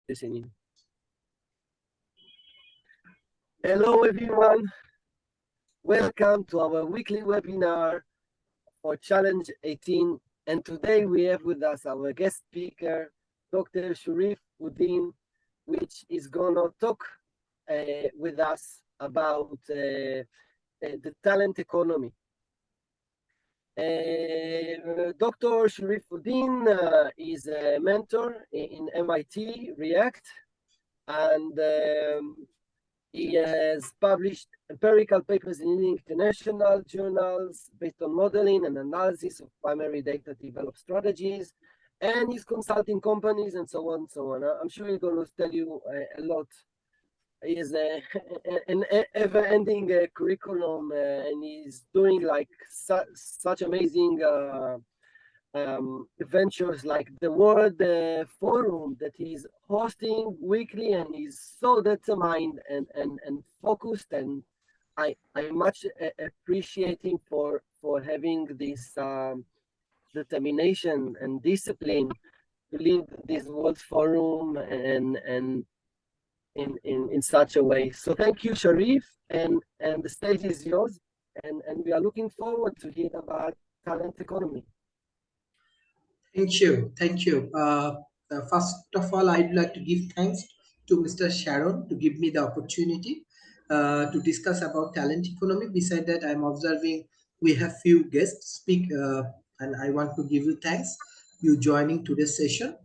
listening. Hello, everyone. Welcome to our weekly webinar for Challenge 18. And today we have with us our guest speaker, Dr. Sharif Uddin, which is going to talk with us about the talent economy. Dr. Sharif Uddin is a mentor in MIT React, and he has published empirical papers in international journals based on modeling and analysis of primary data developed strategies, and he's consulting companies and so on and so on. I'm sure he's going to tell you a lot. He has an ever-ending curriculum, and he's doing like such amazing ventures like the World Forum that he's hosting weekly, and he's so determined and focused, and I much appreciate him for having this determination and discipline to lead this World Forum and in such a way. So thank you, Sharif, and the stage is yours, and we are looking forward to hear about talent economy. Thank you. Thank you. First of all, I'd like to give thanks to Mr. Sharon to give me the opportunity to discuss about talent economy. Beside that, I'm observing we have few guests speak, and I want to give you thanks you joining today's session.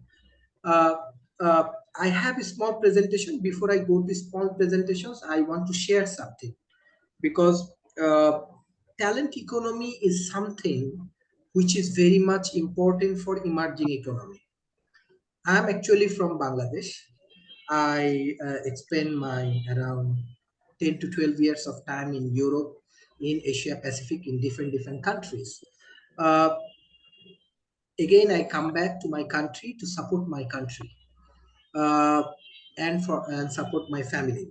I have a small presentation. Before I go to small presentations, I want to share something, because talent economy is something which is very much important for emerging economy. I am actually from Bangladesh. I spent my around 10 to 12 years of time in Europe, in Asia Pacific, in different countries. Again, I come back to my country to support my country and support my family.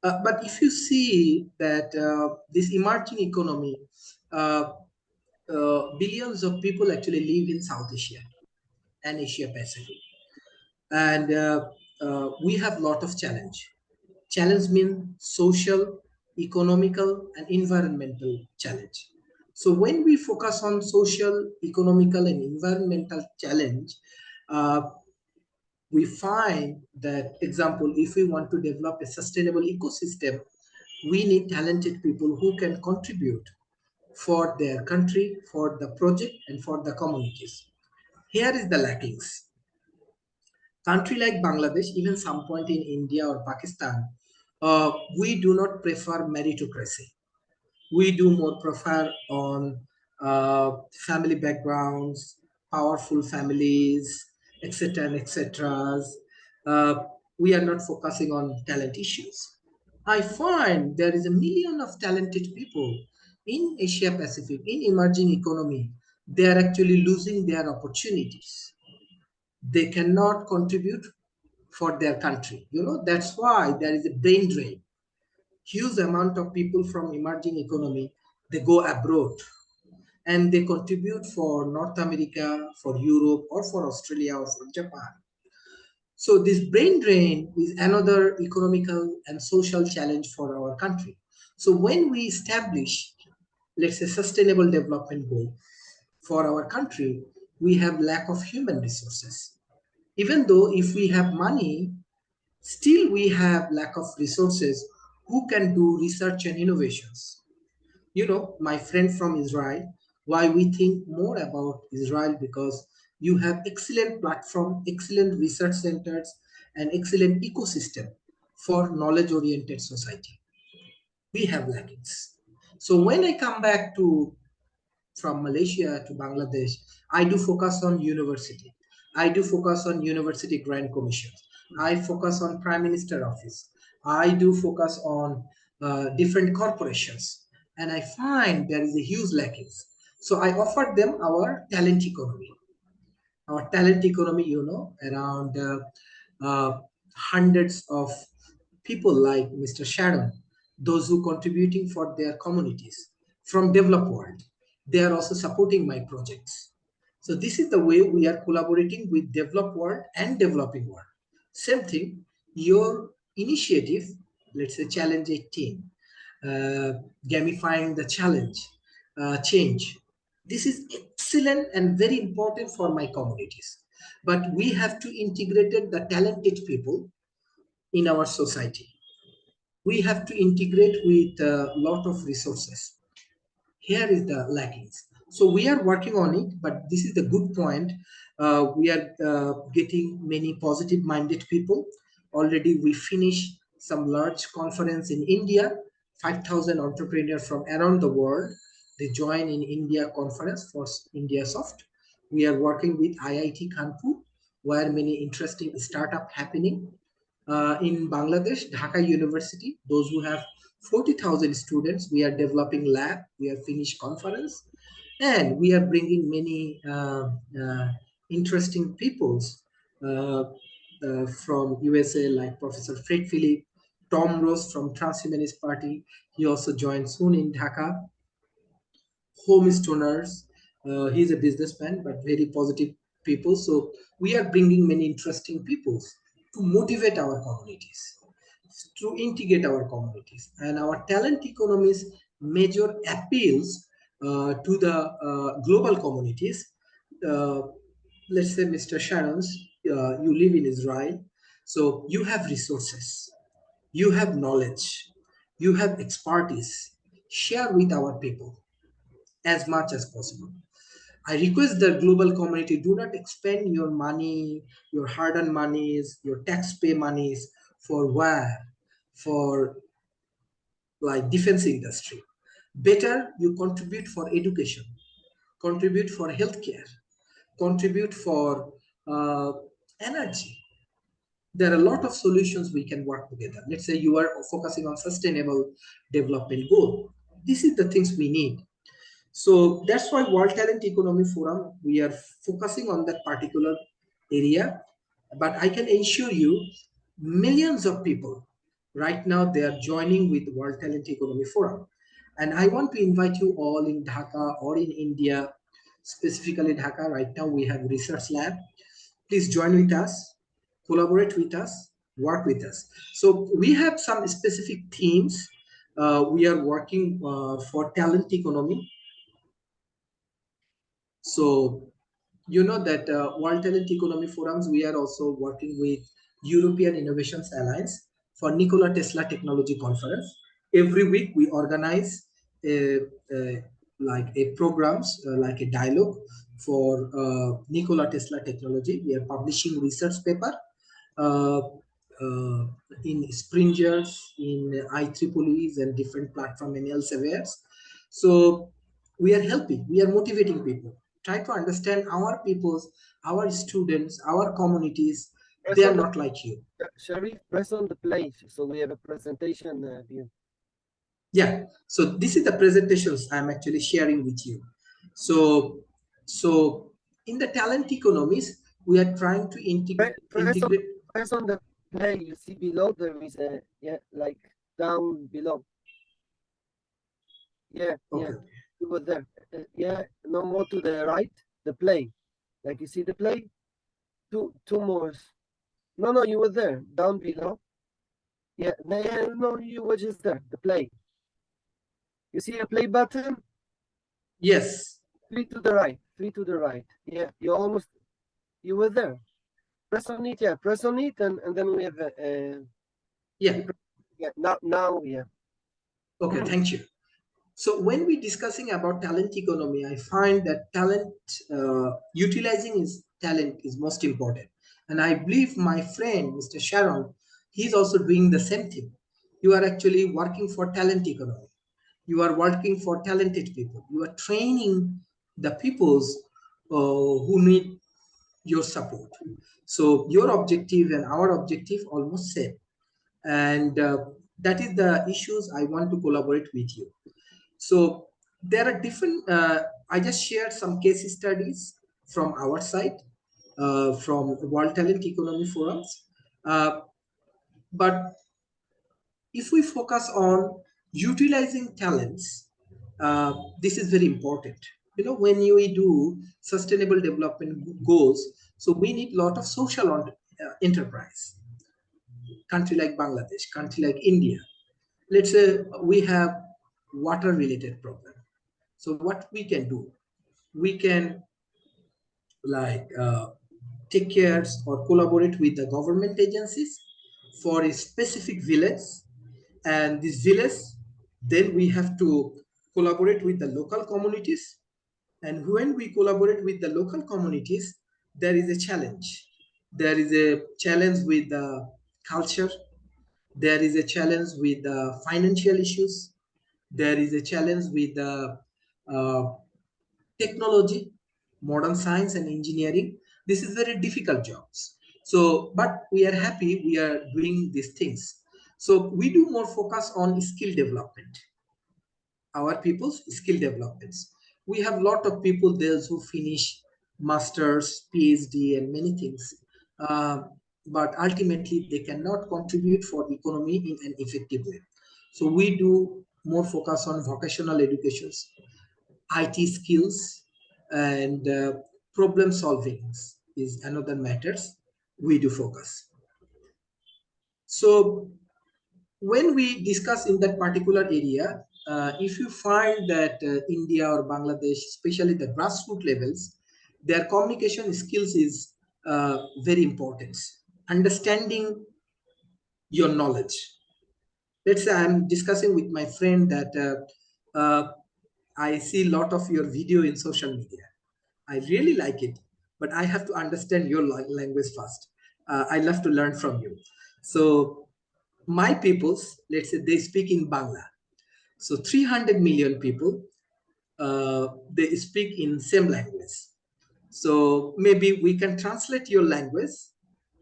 But if you see that this emerging economy, billions of people actually live in South Asia and Asia Pacific, and we have a lot of challenge. Challenge means social, economical, and environmental challenge. So when we focus on social, economical, and environmental challenge, we find that, example, if we want to develop a sustainable ecosystem, we need talented people who can contribute for their country, for the project, and for the communities. Here is the lackings. Country like Bangladesh, even some point in India or Pakistan, we do not prefer meritocracy. We do more prefer on family backgrounds, powerful families, etc. and etc. We are not focusing on talent issues. I find there is a million of talented people in Asia Pacific, in emerging economy. They are actually losing their opportunities. They cannot contribute for their country. That's why there is a brain drain. Huge amount of people from emerging economy, they go abroad and they contribute for North America, for Europe, or for Australia, or for Japan. So this brain drain is another economical and social challenge for our country. So when we establish, let's say, sustainable development goal for our country, we have lack of human resources. Even though if we have money, still we have lack of resources who can do research and innovations. My friend from Israel, why we think more about Israel, because you have excellent platform, excellent research centers, and excellent ecosystem for knowledge-oriented society. We have lackings. So when I come back from Malaysia to Bangladesh, I do focus on university. I do focus on university grant commissions. I focus on Prime Minister office. I do focus on different corporations. And I find there is a huge lackings. So I offered them our talent economy. Our talent economy, around hundreds of people like Mr. Sharon, those who contributing for their communities from developed world. They are also supporting my projects. So this is the way we are collaborating with developed world and developing world. Same thing, your initiative, let's say challenge 18, gamifying the challenge, change. This is excellent and very important for my communities. But we have to integrate the talented people in our society. We have to integrate with a lot of resources. Here is the lackings. So we are working on it, but this is the good point. We are getting many positive minded people. Already we finished some large conference in India, 5,000 entrepreneurs from around the world. They join in India conference for India Soft. We are working with IIT Kanpur, where many interesting startup happening. In Bangladesh, Dhaka University, those who have 40,000 students, we are developing lab, we are finished conference, and we are bringing many interesting peoples from USA, like Professor Fred Philip, Tom Rose from Transhumanist Party. He also joined soon in Dhaka. Home stoners. He's a businessman, but very positive people. So we are bringing many interesting people to motivate our communities, to integrate our communities, and our talent economies major appeals to the global communities. Uh, let's say, Mr. Shannons, you live in Israel, so you have resources, you have knowledge, you have expertise. Share with our people as much as possible. I request the global community, do not expend your money, your hard-earned monies, your tax pay monies for war, for like defense industry. Better you contribute for education, contribute for healthcare, contribute for energy. There are a lot of solutions we can work together. Let's say you are focusing on sustainable development goal. This is the things we need. So that's why World Talent Economy Forum, we are focusing on that particular area. But I can assure you, millions of people right now, they are joining with World Talent Economy Forum. And I want to invite you all in Dhaka or in India, specifically Dhaka. Right now we have research lab. Please join with us, collaborate with us, work with us. So we have some specific themes. We are working for talent economy. So you know that World Talent Economy Forums, we are also working with European Innovations Alliance for Nikola Tesla Technology Conference. Every week we organize like a programs, like a dialogue for Nikola Tesla technology. We are publishing research paper uh, uh, in Springers, in IEEEs and different platform in Elsewhere. So we are helping, we are motivating people. Try to understand our peoples, our students, our communities. Press They are on the not like you. Sharif, press on the play so we have a presentation view. Yeah. So this is the presentations I'm actually sharing with you. So in the talent economies, we are trying to integrate. Press on the play. You see below there is a like down below. Yeah, Okay. you were there. No more to the right. The play, like you see the play. Two more. No, you were there down below. No, you were just there. The play. You see a play button? Yes. Three to the right. Three to the right. Yeah, you were there. Press on it. Yeah, press on it, and then we have Yeah. Now yeah. Okay. Thank you. So when we're discussing about talent economy, I find that talent, utilizing his talent is most important. And I believe my friend, Mr. Sharon, he's also doing the same thing. You are actually working for talent economy. You are working for talented people. You are training the peoples who need your support. So your objective and our objective almost same. And that is the issues I want to collaborate with you. So there are different, I just shared some case studies from our side, from World Talent Economy Forums. But if we focus on utilizing talents, this is very important. You know, when we do sustainable development goals, so we need a lot of social enterprise. country like Bangladesh, country like India, let's say we have water related problem. So what we can do, we can like take care or collaborate with the government agencies for a specific village, and this village, then we have to collaborate with the local communities. And when we collaborate with the local communities, there is a challenge. There is a challenge with the culture. There is a challenge with the financial issues. There is a challenge with the uh, technology, modern science and engineering. This is very difficult jobs. So, but we are happy we are doing these things. So we do more focus on skill development, our people's skill developments. We have a lot of people there who finish masters, PhD, and many things, uh, but ultimately they cannot contribute for economy in an effective way. So we do more focus on vocational educations, IT skills, and problem solving is another matters we do focus. So when we discuss in that particular area, if you find that India or Bangladesh, especially the grassroots levels, their communication skills is very important. Understanding your knowledge. Let's say I'm discussing with my friend that I see a lot of your video in social media. I really like it, but I have to understand your language first. I love to learn from you. So my peoples, let's say they speak in Bangla. So 300 million people, they speak in same language. So maybe we can translate your language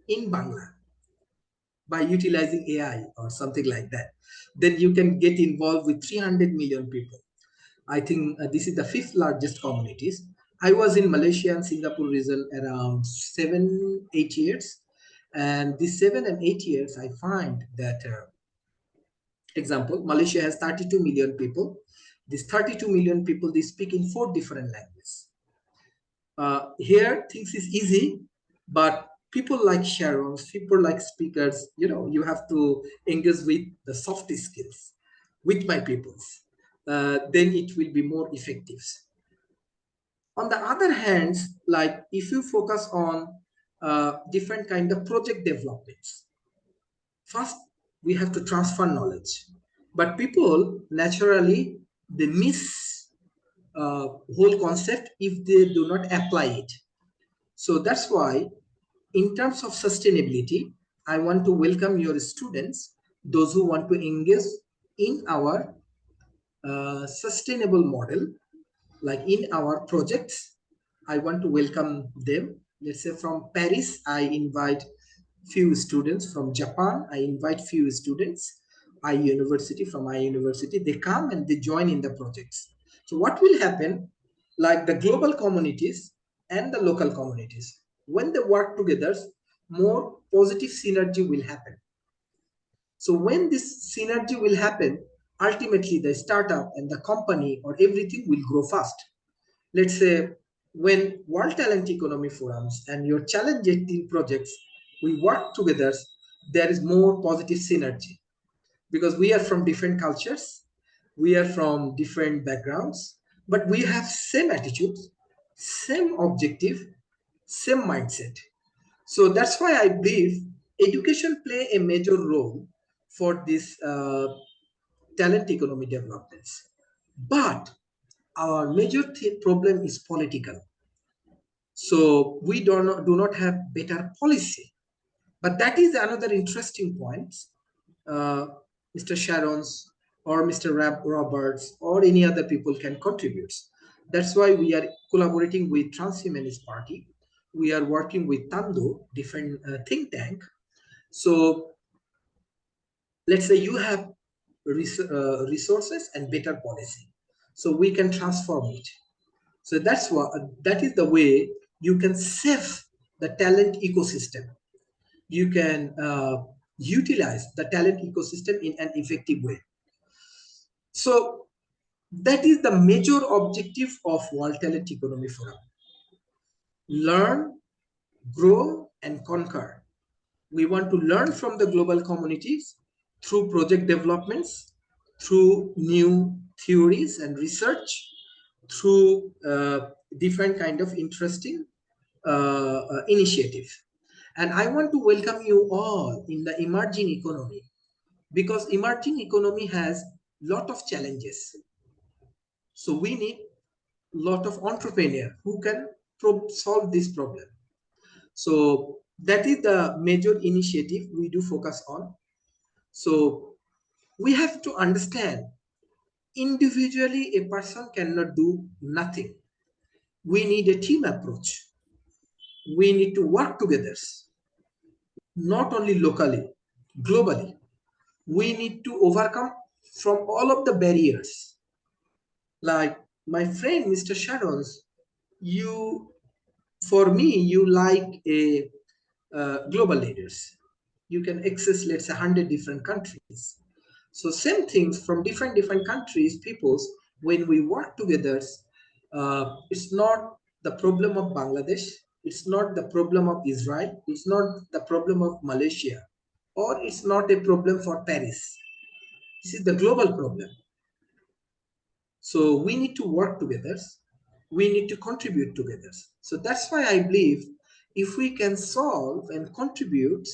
in Bangla by utilizing AI or something like that. Then you can get involved with 300 million people. I think this is the fifth largest communities. I was in Malaysia and Singapore region around 7, 8 years. And these 7 and 8 years, I find that, example, Malaysia has 32 million people. These 32 million people, they speak in 4 different languages. Here, things is easy, but people like Sharons, people like speakers, you have to engage with the soft skills with my peoples. Then it will be more effective. On the other hand, like if you focus on different kind of project developments, first we have to transfer knowledge, but people naturally they miss whole concept if they do not apply it. So that's why in terms of sustainability, I want to welcome your students, those who want to engage in our sustainable model, like in our projects. I want to welcome them. Let's say from Paris, I invite few students. From Japan, I invite few students. From I University, they come and they join in the projects. So what will happen, like the global communities and the local communities, when they work together, more positive synergy will happen. So when this synergy will happen, ultimately the startup and the company or everything will grow fast. Let's say when World Talent Economy Forums and your Challenge 18 projects, we work together, there is more positive synergy because we are from different cultures, we are from different backgrounds, but we have same attitudes, same objective, same mindset. So that's why I believe education play a major role for this talent economy developments. But our major problem is political. So we do not have better policy. But that is another interesting point. Uh, Mr. Sharon's or Mr. Roberts or any other people can contribute. That's why we are collaborating with Transhumanist Party. We are working with Tando, different think tank. So let's say you have resources and better policy. So we can transform it. So that is the way you can save the talent ecosystem. You can utilize the talent ecosystem in an effective way. So that is the major objective of World Talent Economy Forum. Learn, grow, and conquer. We want to learn from the global communities through project developments, through new theories and research, through different kind of interesting initiative. And I want to welcome you all in the emerging economy, because emerging economy has lot of challenges. So we need lot of entrepreneurs who can solve this problem. So that is the major initiative we do focus on. So we have to understand, individually a person cannot do nothing. We need a team approach. We need to work together, not only locally, globally. We need to overcome from all of the barriers. Like my friend Mr. Shadows, you, for me, you like a global leaders. You can access, let's say, 100 different countries. So same things from different countries, peoples, when we work together, it's not the problem of Bangladesh, it's not the problem of Israel, it's not the problem of Malaysia, or it's not a problem for Paris. This is the global problem. So we need to work together. We need to contribute together. So that's why I believe if we can solve and contribute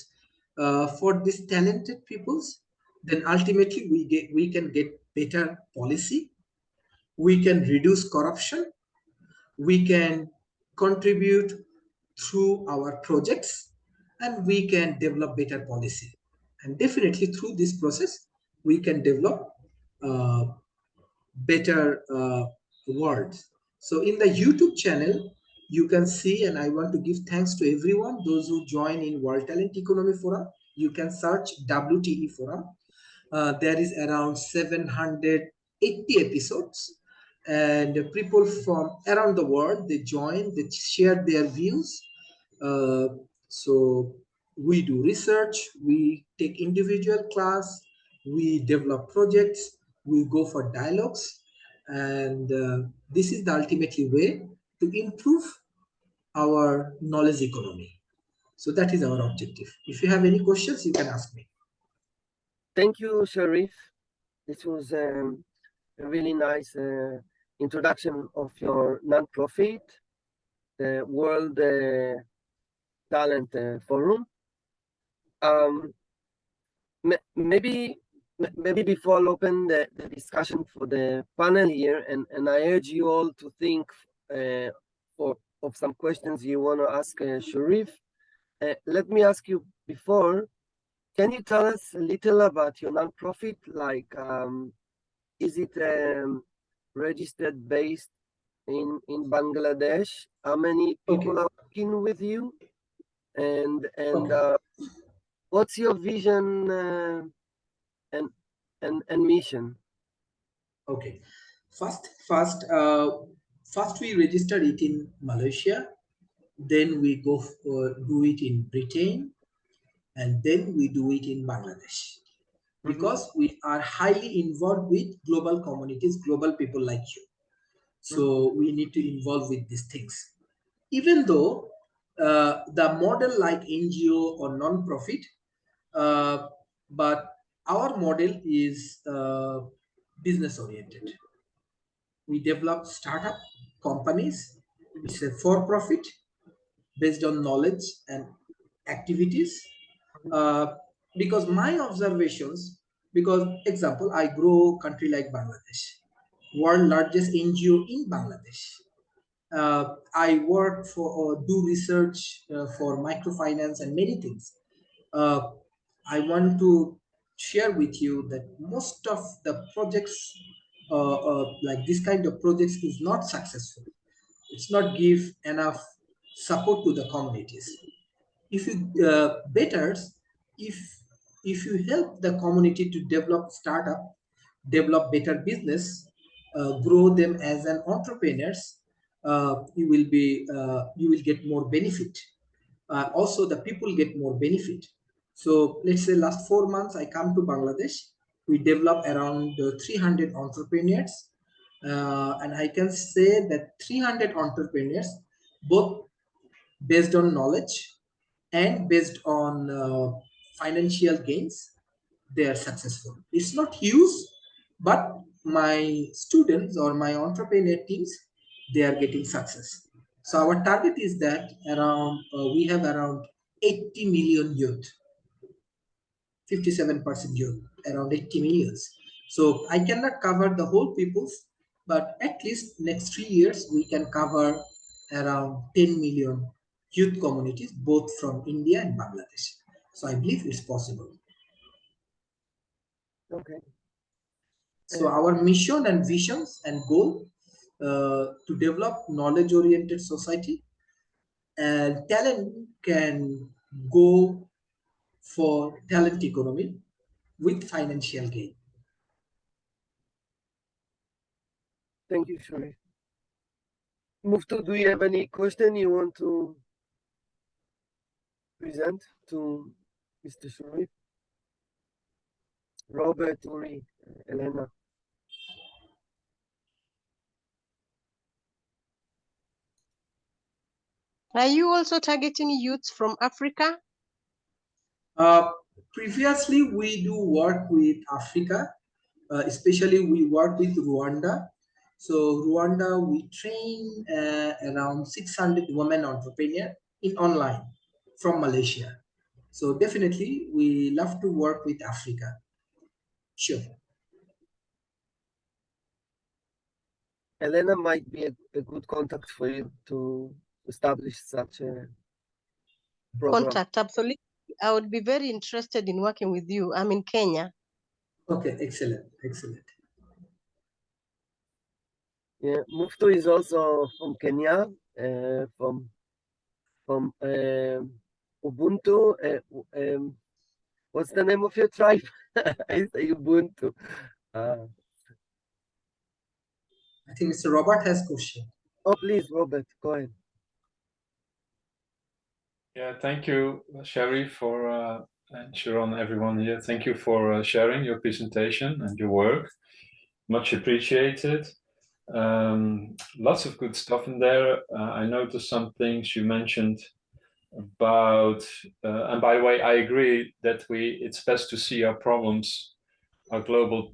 for these talented peoples, then ultimately we can get better policy. We can reduce corruption. We can contribute through our projects, and we can develop better policy. And definitely through this process, we can develop uh, better words. So in the YouTube channel, you can see, and I want to give thanks to everyone, those who join in World Talent Economy Forum. You can search WTE Forum. There is around 780 episodes, and people from around the world, they join, they share their views. Uh, so we do research, we take individual class, we develop projects, we go for dialogues, and this is the ultimately way to improve our knowledge economy. So that is our objective. If you have any questions, you can ask me. Thank you, Sharif. This was a really nice introduction of your nonprofit, the World Talent Forum. Maybe before I'll open the discussion for the panel here, and I urge you all to think of some questions you want to ask Sharif. Let me ask you before, can you tell us a little about your nonprofit? Like, is it registered based in Bangladesh? How many people are working with you? And what's your vision and mission? Okay, first we registered it in Malaysia, then we go do it in Britain, and then we do it in Bangladesh, because we are highly involved with global communities, global people like you. So we need to involve with these things. Even though the model like NGO or non-profit, but our model is business oriented. We develop startup companies. It's a for-profit based on knowledge and activities. Because my observations, because example, I grow country like Bangladesh, world largest NGO in Bangladesh. I work for or do research for microfinance and many things. I want to share with you that most of the projects, like this kind of projects, is not successful. It's not give enough support to the communities. If you better, if if you help the community to develop startup, develop better business, grow them as an entrepreneurs, you will get more benefit. Also the people get more benefit. So let's say last 4 months I come to Bangladesh. We develop around 300 entrepreneurs, and I can say that 300 entrepreneurs, both based on knowledge, and based on financial gains, they are successful. It's not huge, but my students or my entrepreneur teams, they are getting success. So our target is that around we have around 80 million youth, 57% youth, around 80 millions. So I cannot cover the whole peoples, but at least next 3 years we can cover around 10 million youth communities, both from India and Bangladesh. So I believe it's possible. Okay. So our mission and visions and goal to develop knowledge-oriented society, and talent can go for talent economy with financial gain. Thank you, Sharif. Muftu, do you have any question you want to present to Mr. Sharif? Robert, Uri, Elena. Are you also targeting youths from Africa? Previously, we do work with Africa, especially we work with Rwanda. So Rwanda, we train around 600 women entrepreneurs in online from Malaysia. So definitely, we love to work with Africa. Sure. Elena might be a good contact for you to establish such a program. Contact, absolutely. I would be very interested in working with you. I'm in Kenya. Okay, excellent, excellent. Yeah, Muftu is also from Kenya, from Ubuntu. What's the name of your tribe? I say Ubuntu. I think Mr. Robert has question. Oh, please, Robert, go ahead. Yeah, thank you, Sharif, for and Sharon, everyone here. Thank you for sharing your presentation and your work. Much appreciated. Lots of good stuff in there. I noticed some things you mentioned about, and by the way, I agree that it's best to see our problems, our global,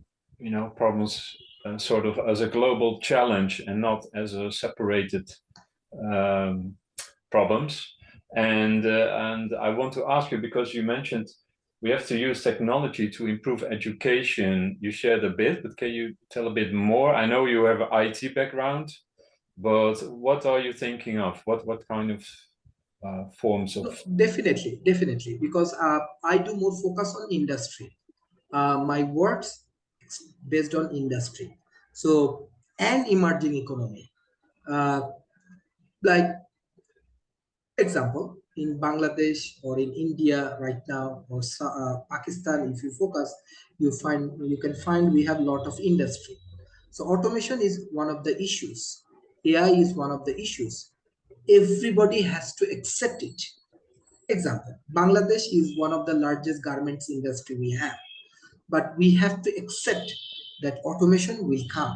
problems, sort of as a global challenge and not as a separated problems. And I want to ask you, because you mentioned we have to use technology to improve education. You shared a bit, but can you tell a bit more? I know you have an IT background, but what are you thinking of? What kind of forms of? No, definitely, because I do more focus on industry. My works based on industry. So, and emerging economy. Like example, in Bangladesh or in India right now, or Pakistan, if you focus, you can find we have a lot of industry. So automation is one of the issues. AI is one of the issues. Everybody has to accept it. Example, Bangladesh is one of the largest garments industry we have, but we have to accept that automation will come.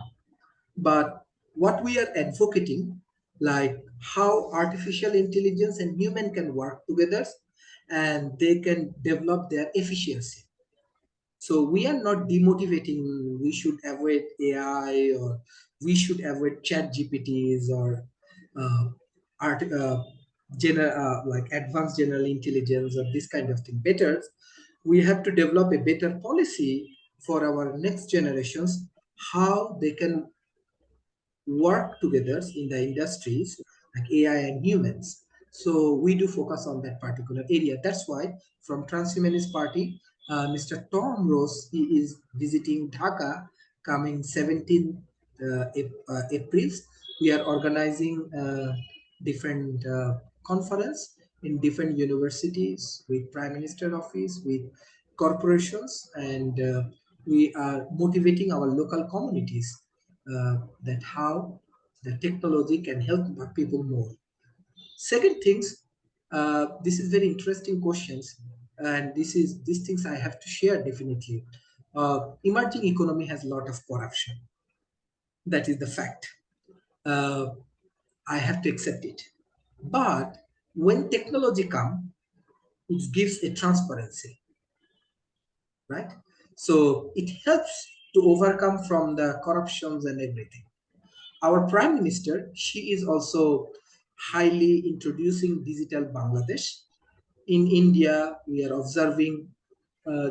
But what we are advocating, like how artificial intelligence and human can work together and they can develop their efficiency. So we are not demotivating, we should avoid AI or we should avoid chat GPTs or like advanced general intelligence or this kind of thing. Better, we have to develop a better policy for our next generations, how they can work together in the industries like AI and humans. So we do focus on that particular area. That's why from Transhumanist Party, Mr. Tom Rose, he is visiting Dhaka coming 17th April. We are organizing different conference in different universities with Prime Minister office, with corporations, and we are motivating our local communities that how the technology can help people more. Second things, this is very interesting questions, and these things I have to share definitely. Emerging economy has a lot of corruption. That is the fact. I have to accept it. But when technology comes, it gives a transparency, right? So it helps to overcome from the corruptions and everything. Our Prime Minister, she is also highly introducing digital Bangladesh. In India, we are observing,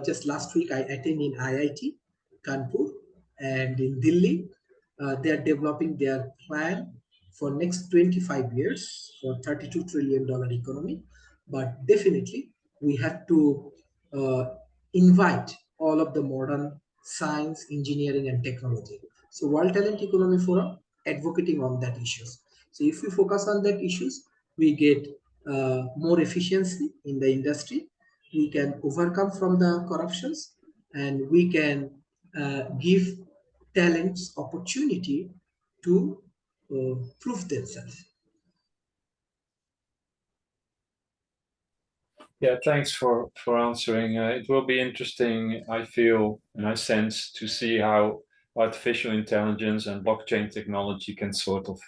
just last week I attended in IIT, Kanpur, and in Delhi, they are developing their plan for next 25 years for $32 trillion economy. But definitely, we have to uh, invite all of the modern science, engineering, and technology. So World Talent Economy Forum advocating on that issues. So if we focus on that issues, we get more efficiency in the industry. We can overcome from the corruptions, and we can give talents opportunity to prove themselves. Yeah, thanks for answering. It will be interesting, I feel, and I sense, to see how artificial intelligence and blockchain technology can sort of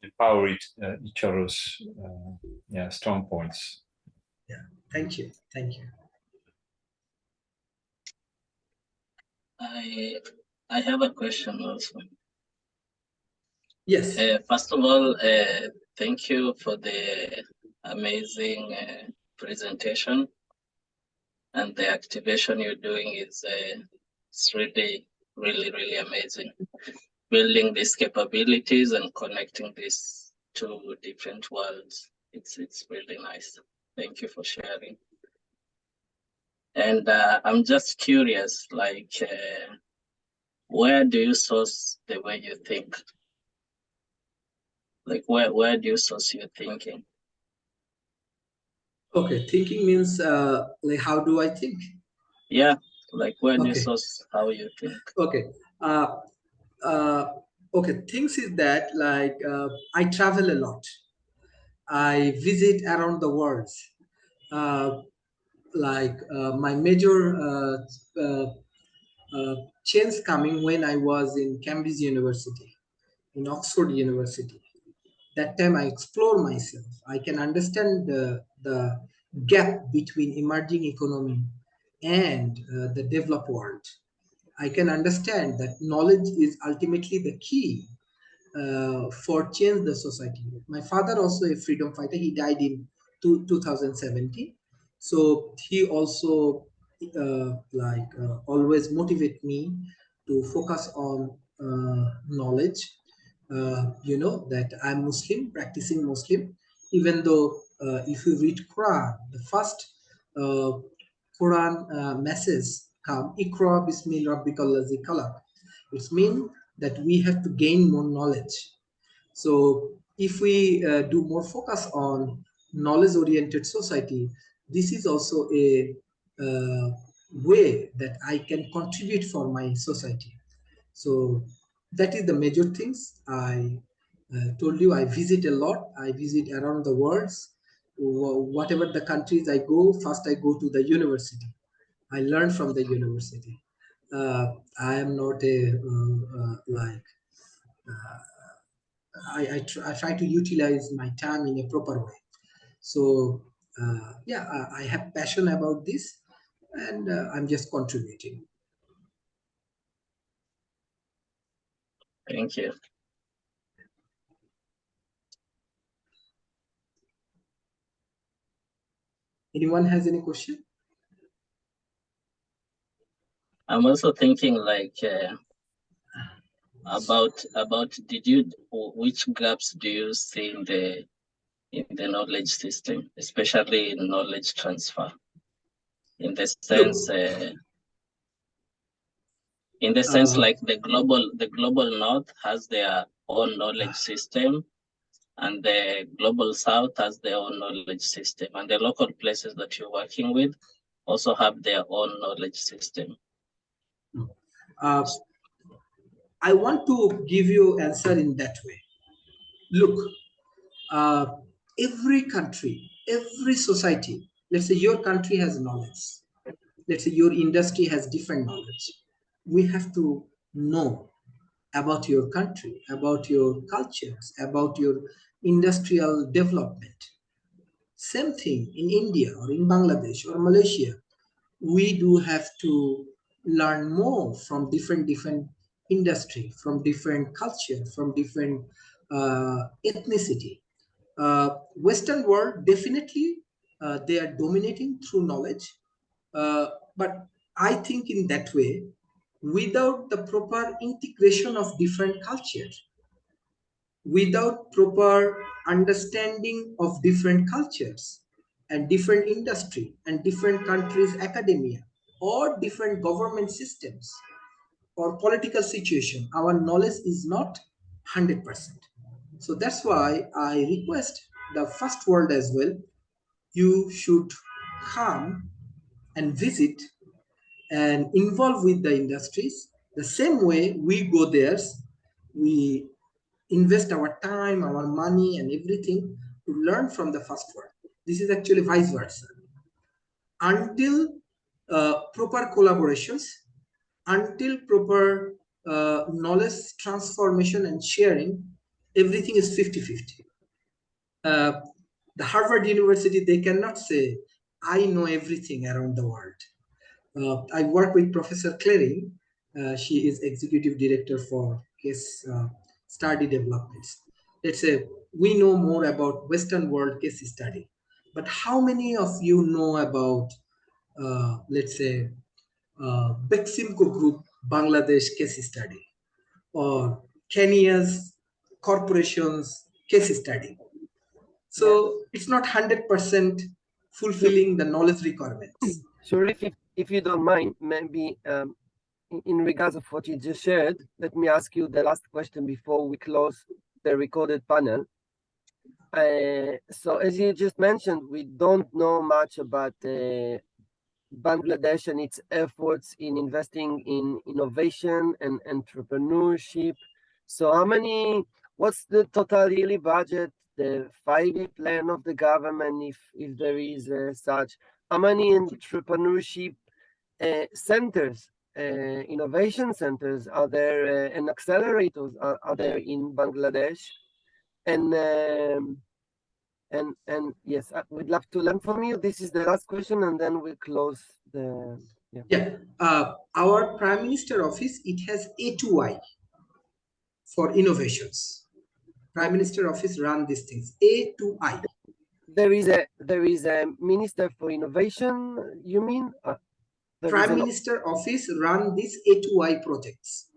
empower each other's strong points. Yeah, thank you. Thank you. I have a question also. Yes. First of all, thank you for the amazing presentation, and the activation you're doing is it's really, really amazing. Building these capabilities and connecting these two different worlds, it's really nice. Thank you for sharing. And I'm just curious, like, where do you source the way you think? Like, where do you source your thinking? Okay, thinking means like how do I think? Yeah, like where do you Okay. source how you think? Okay. Okay, things is that like I travel a lot. I visit around the world. My major change coming when I was in Cambridge University, in Oxford University. That time I explore myself. I can understand the gap between emerging economy and the developed world. I can understand that knowledge is ultimately the key for change the society. My father also a freedom fighter. He died in 2017. So he also always motivate me to focus on knowledge. That I'm Muslim, practicing Muslim. Even though if you read Quran, the first Quran message come, Iqra bismi rabbikal ladzi khalaq. It means that we have to gain more knowledge. So if we do more focus on knowledge-oriented society, this is also a way that I can contribute for my society. So that is the major things. I told you I visit a lot. I visit around the world. Whatever the countries I go, first I go to the university. I learn from the university. I am not a I try to utilize my time in a proper way. So I have passion about this, and I'm just contributing. Thank you. Anyone has any question? I'm also thinking like about which gaps do you see in the knowledge system, especially in knowledge transfer, in the sense like the global north has their own knowledge system, and the global south has their own knowledge system, and the local places that you're working with also have their own knowledge system. I want to give you answer in that way. Look, every country, every society, let's say your country has knowledge. Let's say your industry has different knowledge. We have to know about your country, about your cultures, about your industrial development. Same thing in India or in Bangladesh or Malaysia. We do have to learn more from different industry, from different culture, from different ethnicity. Western world, definitely they are dominating through knowledge, but I think in that way, without the proper integration of different cultures, without proper understanding of different cultures and different industry and different countries academia or different government systems or political situation, our knowledge is not 100%. So that's why I request the first world as well, you should come and visit and involve with the industries the same way we go there. We invest our time, our money, and everything to learn from the first world. This is actually vice versa. Until proper collaborations, until proper knowledge transformation and sharing, everything is 50-50. The Harvard University, they cannot say, I know everything around the world. I work with Professor Clearing. She is executive director for case study developments. Let's say we know more about Western world case study, but how many of you know about, let's say, Beximco Group Bangladesh case study or Kenya's corporations case study? So it's not 100% fulfilling the knowledge requirements. Sharif, if you don't mind, maybe in regards of what you just shared, let me ask you the last question before we close the recorded panel. So as you just mentioned, we don't know much about Bangladesh and its efforts in investing in innovation and entrepreneurship. So what's the total yearly budget, the 5-year plan of the government, if there is such? How many entrepreneurship centers, innovation centers are there, and accelerators are there in Bangladesh? And yes, we'd love to learn from you. This is the last question, and then we'll close the. Our Prime Minister office, it has A2I for innovations. Prime Minister office run these things. A2I. There is a Minister for Innovation. You mean? Prime Minister office run these A2I projects.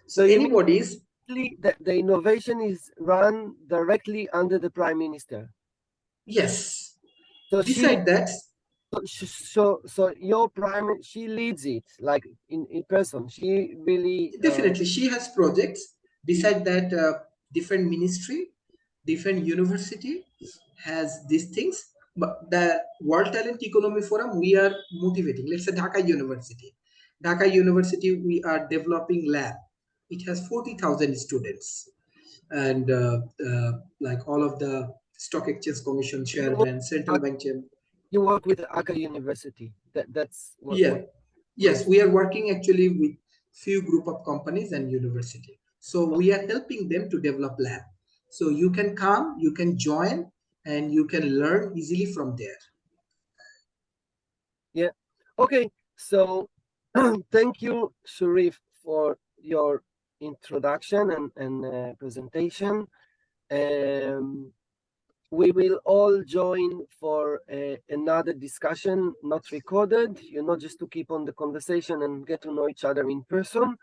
So anybody's the innovation is run directly under the Prime Minister. Yes. So beside that. So your prime, she leads it like in person. She really definitely she has projects. Beside that, different ministry, different university has these things. But the World Talent Economy Forum, we are motivating. Let's say Dhaka University. Dhaka University, we are developing lab. It has 40,000 students, and like all of the Stock Exchange Commission chairman, central bank chairman. You work with Dhaka University. That's what. Yes, we are working actually with few group of companies and university. So we are helping them to develop lab. So you can come, you can join, and you can learn easily from there. Yeah. Okay. So thank you, Sharif, for your introduction and presentation. We will all join for another discussion, not recorded, just to keep on the conversation and get to know each other in person.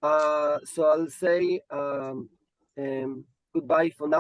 So I'll say goodbye for now.